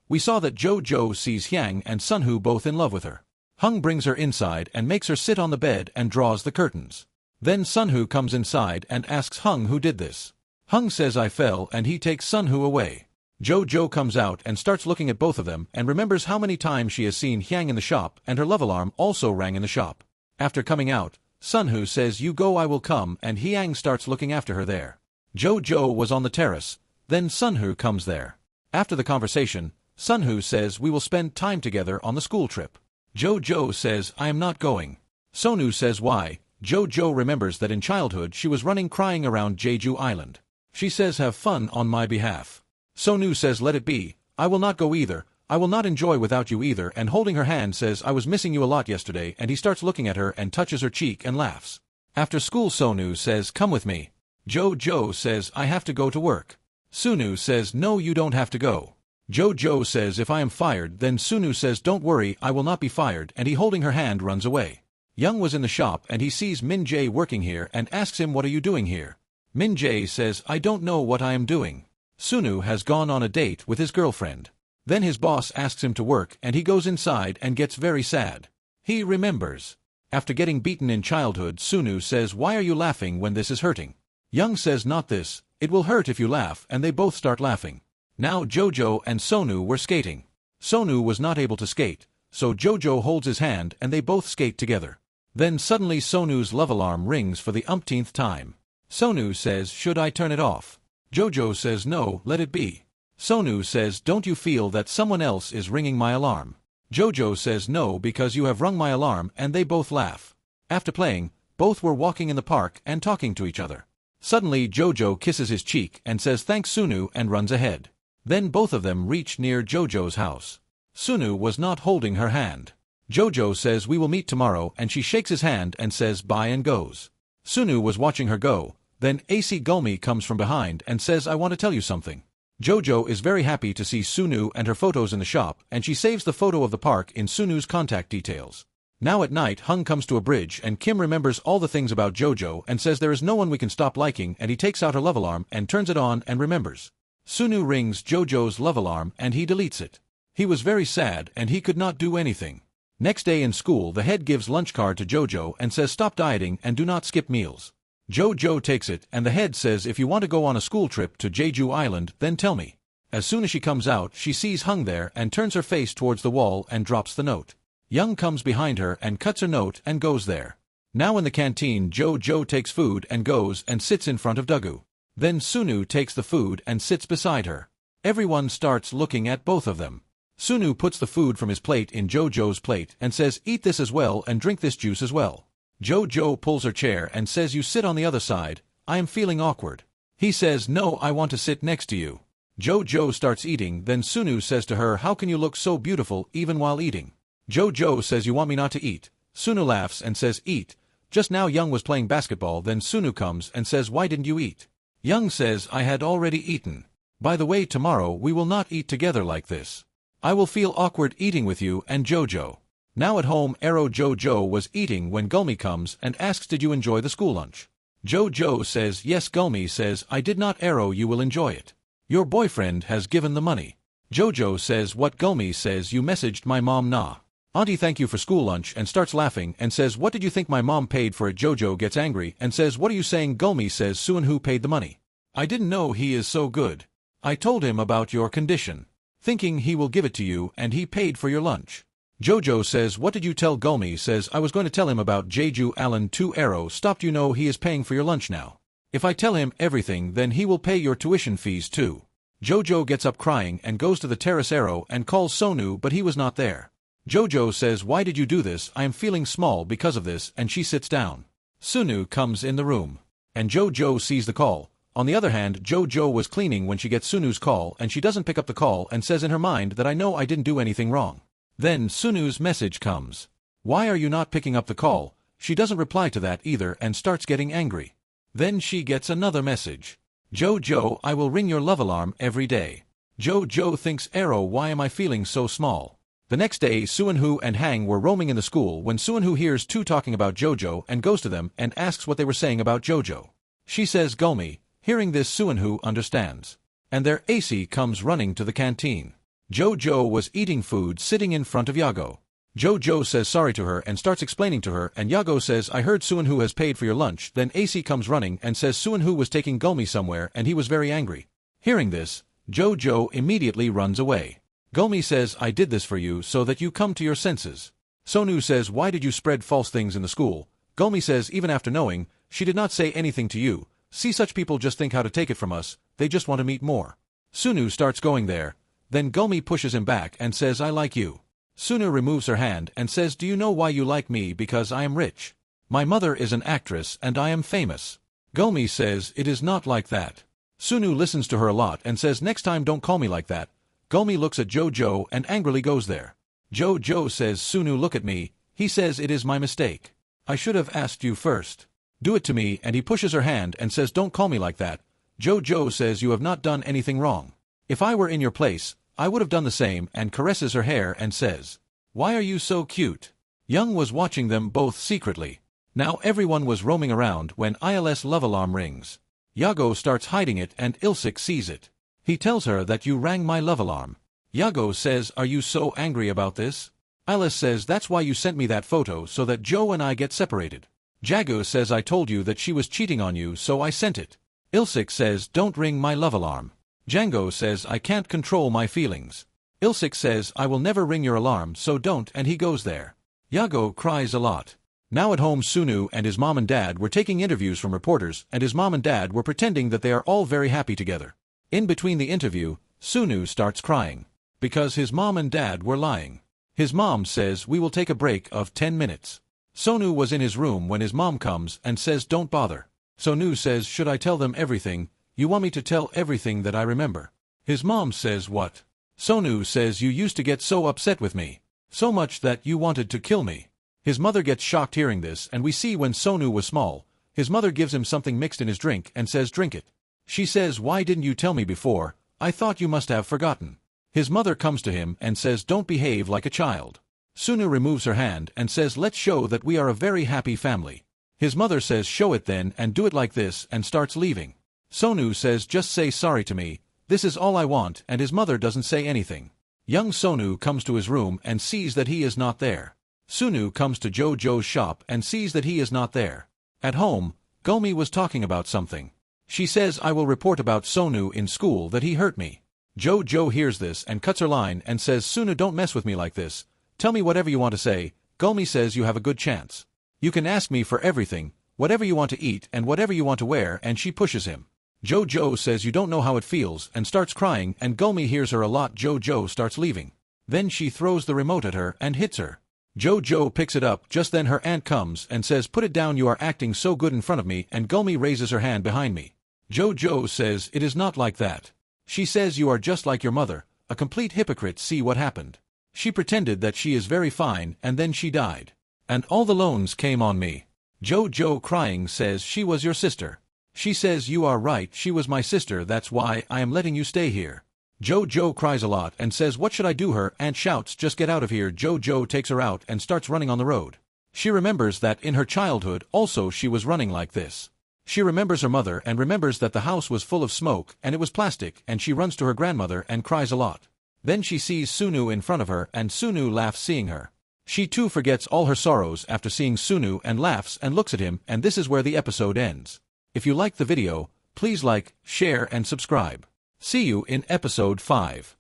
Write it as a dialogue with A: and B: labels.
A: We saw that Jo sees Hyang and Sunhoo both in love with her. Hung brings her inside and makes her sit on the bed and draws the curtains. Then Sunhoo comes inside and asks Hung who did this. Hung says I fell and he takes Sunhoo away. Jo comes out and starts looking at both of them and remembers how many times she has seen Hyang in the shop, and her love alarm also rang in the shop. After coming out, Sunhoo says you go I will come, and Hyang starts looking after her there. Jo was on the terrace, then Sunhoo comes there. After the conversation, Sunhoo says we will spend time together on the school trip. Jo says I am not going. Sonu says why. Jo remembers that in childhood she was running crying around Jeju Island. She says have fun on my behalf. Sonu says let it be, I will not go either, I will not enjoy without you either, and holding her hand says I was missing you a lot yesterday, and he starts looking at her and touches her cheek and laughs. After school Sonu says come with me. Jo says I have to go to work. Sunu says no you don't have to go. Jo says if I am fired, then Sunu says don't worry I will not be fired, and he holding her hand runs away. Young was in the shop and he sees Min Jae working here and asks him what are you doing here. Min Jae says I don't know what I am doing. Sunu has gone on a date with his girlfriend. Then his boss asks him to work and he goes inside and gets very sad. He remembers. After getting beaten in childhood, Sunu says why are you laughing when this is hurting? Young says not this, it will hurt if you laugh, and they both start laughing. Now Jojo and Sonu were skating. Sonu was not able to skate, so Jojo holds his hand and they both skate together. Then suddenly Sonu's love alarm rings for the umpteenth time. Sonu says should I turn it off? Jojo says no, let it be. Sonu says don't you feel that someone else is ringing my alarm? Jojo says no because you have rung my alarm, and they both laugh. After playing, both were walking in the park and talking to each other. Suddenly Jojo kisses his cheek and says thanks Sunu and runs ahead. Then both of them reach near Jojo's house. Sunu was not holding her hand. Jojo says we will meet tomorrow, and she shakes his hand and says bye and goes. Sunu was watching her go, then AC Gulmi comes from behind and says I want to tell you something. Jojo is very happy to see Sunu and her photos in the shop, and she saves the photo of the park in Sunu's contact details. Now at night Hung comes to a bridge and Kim remembers all the things about Jojo and says there is no one we can stop liking, and he takes out her love alarm and turns it on and remembers. Sunu rings Jojo's love alarm and he deletes it. He was very sad and he could not do anything. Next day in school the head gives lunch card to Jojo and says stop dieting and do not skip meals. Jojo takes it and the head says if you want to go on a school trip to Jeju Island then tell me. As soon as she comes out she sees Hung there and turns her face towards the wall and drops the note. Young comes behind her and cuts her note and goes there. Now in the canteen Jojo takes food and goes and sits in front of Dugu. Then Sunu takes the food and sits beside her. Everyone starts looking at both of them. Sunu puts the food from his plate in Jojo's plate and says eat this as well and drink this juice as well. Jojo pulls her chair and says you sit on the other side, I am feeling awkward. He says no I want to sit next to you. Jojo starts eating, then Sunu says to her how can you look so beautiful even while eating? Jojo says you want me not to eat. Sunu laughs and says eat. Just now Young was playing basketball, then Sunu comes and says why didn't you eat? Young says I had already eaten. By the way tomorrow we will not eat together like this. I will feel awkward eating with you and Jojo. Now at home Arrow Jojo was eating when Gulmi comes and asks did you enjoy the school lunch? Jojo says yes. Gulmi says I did not. Arrow you will enjoy it. Your boyfriend has given the money. Jojo says what? Gulmi says you messaged my mom nah. Auntie thank you for school lunch, and starts laughing and says what did you think my mom paid for it? Jojo gets angry and says what are you saying? Gulmi says Suinho paid the money. I didn't know he is so good. I told him about your condition, thinking he will give it to you, and he paid for your lunch. Jojo says what did you tell? Gulmi says I was going to tell him about Jeju Alan 2. Arrow stopped. You know he is paying for your lunch now. If I tell him everything then he will pay your tuition fees too. Jojo gets up crying and goes to the terrace. Arrow and calls Sonu but he was not there. Jojo says why did you do this? I am feeling small because of this, and she sits down. Sunu comes in the room, and Jojo sees the call. On the other hand Jojo was cleaning when she gets Sunu's call and she doesn't pick up the call and says in her mind that I know I didn't do anything wrong. Then Sunu's message comes. Why are you not picking up the call? She doesn't reply to that either and starts getting angry. Then she gets another message. Jojo I will ring your love alarm every day. Jojo thinks Arrow why am I feeling so small? The next day Suinho and Hang were roaming in the school when Suinho hears two talking about Jojo and goes to them and asks what they were saying about Jojo. She says Gulmi. Hearing this Suinho understands. And their AC comes running to the canteen. Jojo was eating food sitting in front of Yago. Jojo says sorry to her and starts explaining to her, and Yago says, I heard Suinhu has paid for your lunch. Then AC comes running and says Suinhu was taking Gulmi somewhere and he was very angry. Hearing this, Jojo immediately runs away. Gulmi says, I did this for you so that you come to your senses. Sonu says, why did you spread false things in the school? Gulmi says, even after knowing, she did not say anything to you. See, such people just think how to take it from us, they just want to meet more. Sunu starts going there. Then Gulmi pushes him back and says, I like you. Sunu removes her hand and says, do you know why you like me? Because I am rich. My mother is an actress and I am famous. Gulmi says, it is not like that. Sunu listens to her a lot and says, next time don't call me like that. Gulmi looks at Jojo and angrily goes there. Jojo says, Sunu, look at me. He says, it is my mistake. I should have asked you first. Do it to me, and he pushes her hand and says, don't call me like that. Jojo says, you have not done anything wrong. If I were in your place, I would have done the same, and caresses her hair and says, why are you so cute? Young was watching them both secretly. Now everyone was roaming around when ILS love alarm rings. Yago starts hiding it and Ilsik sees it. He tells her that you rang my love alarm. Yago says, are you so angry about this? ILS says, that's why you sent me that photo so that Joe and I get separated. Jago says, I told you that she was cheating on you, so I sent it. Ilsik says, don't ring my love alarm. Django says, I can't control my feelings. Ilsik says, I will never ring your alarm, so don't, and he goes there. Yago cries a lot. Now at home, Sunu and his mom and dad were taking interviews from reporters, and his mom and dad were pretending that they are all very happy together. In between the interview, Sunu starts crying. Because his mom and dad were lying. His mom says, we will take a break of 10 minutes. Sonu was in his room when his mom comes and says, don't bother. Sonu says, should I tell them everything? You want me to tell everything that I remember? His mom says, what? Sonu says, you used to get so upset with me. So much that you wanted to kill me. His mother gets shocked hearing this, and we see when Sonu was small, his mother gives him something mixed in his drink and says, drink it. She says, why didn't you tell me before? I thought you must have forgotten. His mother comes to him and says, don't behave like a child. Sunu removes her hand and says, let's show that we are a very happy family. His mother says, show it then and do it like this, and starts leaving. Sonu says, just say sorry to me, this is all I want, and his mother doesn't say anything. Young Sonu comes to his room and sees that he is not there. Sunu comes to Jojo's shop and sees that he is not there. At home, Gulmi was talking about something. She says, I will report about Sonu in school that he hurt me. Jojo hears this and cuts her line and says, Sunu, don't mess with me like this. Tell me whatever you want to say. Gulmi says, you have a good chance. You can ask me for everything, whatever you want to eat and whatever you want to wear, and she pushes him. Jojo says, you don't know how it feels, and starts crying, and Gulmi hears her a lot. Jojo starts leaving. Then she throws the remote at her and hits her. Jojo picks it up. Just then her aunt comes and says, put it down, you are acting so good in front of me, and Gulmi raises her hand behind me. Jojo says, it is not like that. She says, you are just like your mother, a complete hypocrite. See what happened. She pretended that she is very fine, and then she died. And all the loans came on me. Jojo crying says, she was your sister. She says, you are right, she was my sister, that's why I am letting you stay here. Jojo cries a lot and says, what should I do? Her aunt shouts, just get out of here. Jojo takes her out and starts running on the road. She remembers that in her childhood also she was running like this. She remembers her mother and remembers that the house was full of smoke and it was plastic, and she runs to her grandmother and cries a lot. Then she sees Sunu in front of her, and Sunu laughs seeing her. She too forgets all her sorrows after seeing Sunu and laughs and looks at him, and this is where the episode ends. If you liked the video, please like, share and subscribe. See you in episode 5.